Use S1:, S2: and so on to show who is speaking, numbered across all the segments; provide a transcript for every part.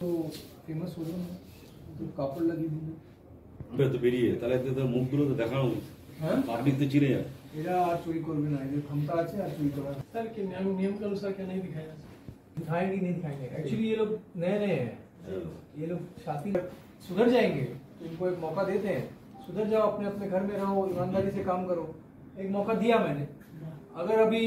S1: তো ফেমাস হলো না, তো কাপড় লাগিয়ে দিল
S2: তো বেরিয়ে তাহলে তো মুখগুলো তো দেখানো,
S1: হ্যাঁ
S2: পাবলিক তো চিনে যায়।
S1: এরা আর চুরি করবে না, এদের ক্ষমতা আছে আর चोरी करा।
S3: सर कि नियम के अनुसार क्या नहीं दिखाया?
S1: दिखाएंगे नहीं दिखाएंगे, एक्चुअली ये लोग नए नए हैं, ये लोग शादी सुधर जाएंगे तो इनको एक मौका देते हैं, सुधर जाओ, अपने अपने घर में रहो, ईमानदारी से काम करो। एक मौका दिया मैंने, अगर अभी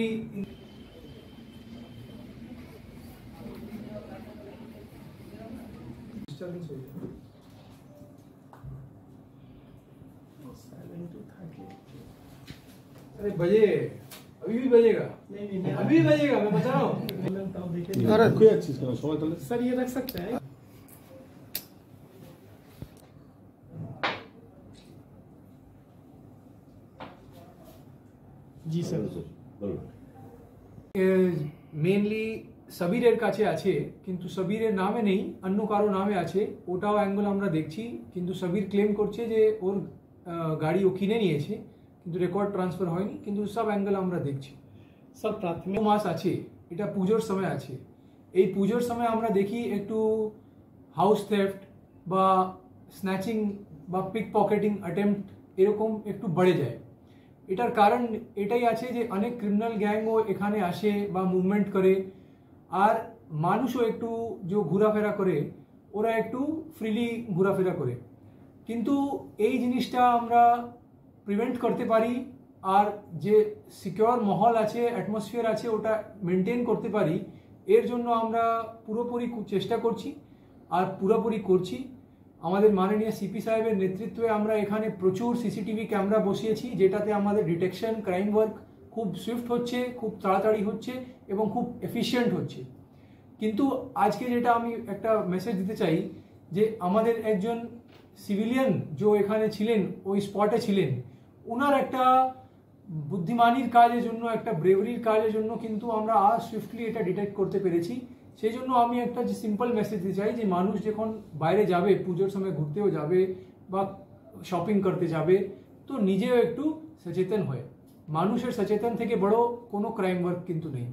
S1: अरे बजे अभी भी बजेगा,
S3: नहीं
S1: अभी भी बजेगा, मैं बता रहा हूँ।
S3: सर ये रख सकते हैं। जी सर
S1: মেইনলি সাবিরের কাছে আছে, কিন্তু সাবিরের নামে নেই, অন্য কারো নামে আছে, ওটাও অ্যাঙ্গেল আমরা দেখছি। কিন্তু সাবির ক্লেম করছে যে ওর গাড়ি ও কিনে নিয়েছে, কিন্তু রেকর্ড ট্রান্সফার হয়নি, কিন্তু সব অ্যাঙ্গেল আমরা দেখছি।
S3: সব প্রাথমিক
S1: মাস আছে, এটা পুজোর সময় আছে, এই পুজোর সময় আমরা দেখি একটু হাউস থেফট বা স্ন্যাচিং বা পিক পকেটিং অ্যাটেম্প্ট এরকম একটু বেড়ে যায়। এটার কারণ এটাই আছে যে অনেক ক্রিমিনাল গ্যাংও এখানে আসে বা মুভমেন্ট করে, আর মানুষও একটু যে ঘোরাফেরা করে ওরা একটু ফ্রিলি ঘোরাফেরা করে। কিন্তু এই জিনিসটা আমরা প্রিভেন্ট করতে পারি, আর যে সিকিউর মহল আছে, অ্যাটমসফিয়ার আছে, ওটা মেনটেন করতে পারি। এর জন্য আমরা পুরোপুরি চেষ্টা করছি আর পুরোপুরি করছি। আমাদের মাননীয় সিপি সাহেবের নেতৃত্বে আমরা এখানে প্রচুর সিসিটিভি ক্যামেরা বসিয়েছি, যেটাতে আমাদের ডিটেকশন ক্রাইম ওয়ার্ক খুব সুইফট হচ্ছে, খুব তাড়াতাড়ি হচ্ছে এবং খুব এফিশিয়েন্ট হচ্ছে। কিন্তু আজকে যেটা আমি একটা মেসেজ দিতে চাই যে আমাদের একজন সিভিলিয়ান যে এখানে ছিলেন, ওই স্পটে ছিলেন, ওনার একটা বুদ্ধিমানির কাজের জন্য, একটা ব্রেভারির কাজের জন্য কিন্তু আমরা আজ সুইফটলি এটা ডিটেক্ট করতে পেরেছি। সেই জন্য আমি একটা যে সিম্পল মেসেজ দিতে চাই যে মানুষ যখন বাইরে যাবে, পুজোর সময় ঘুরতেও যাবে বা শপিং করতে যাবে, তো নিজেও একটু সচেতন হয়। মানুষের সচেতন থেকে বড় কোনো ক্রাইম ওয়ার্ক কিন্তু নেই।